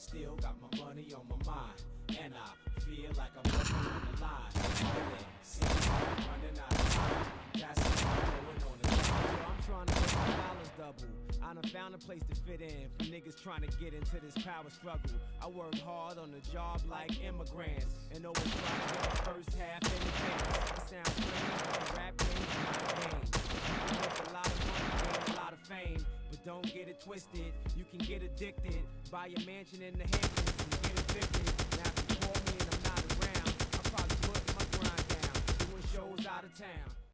Still got my money on my mind, and I feel like I'm working on the line. See, I'm running out of time. That's why I'm going on the line. Yo, I'm trying to make my dollars double. I done found a place to fit in for niggas trying to get into this power struggle. I work hard on the job like immigrants, and always trying to get my first half in advance. It sounds strange, but rap game's not a game. You make a lot of money, gain a lot of fame, but don't get it twisted. You can get addicted, buy a mansion in the Hamptons and get evicted. Now if you call me and I'm not around, I'm probably putting my grind down, doing shows out of town.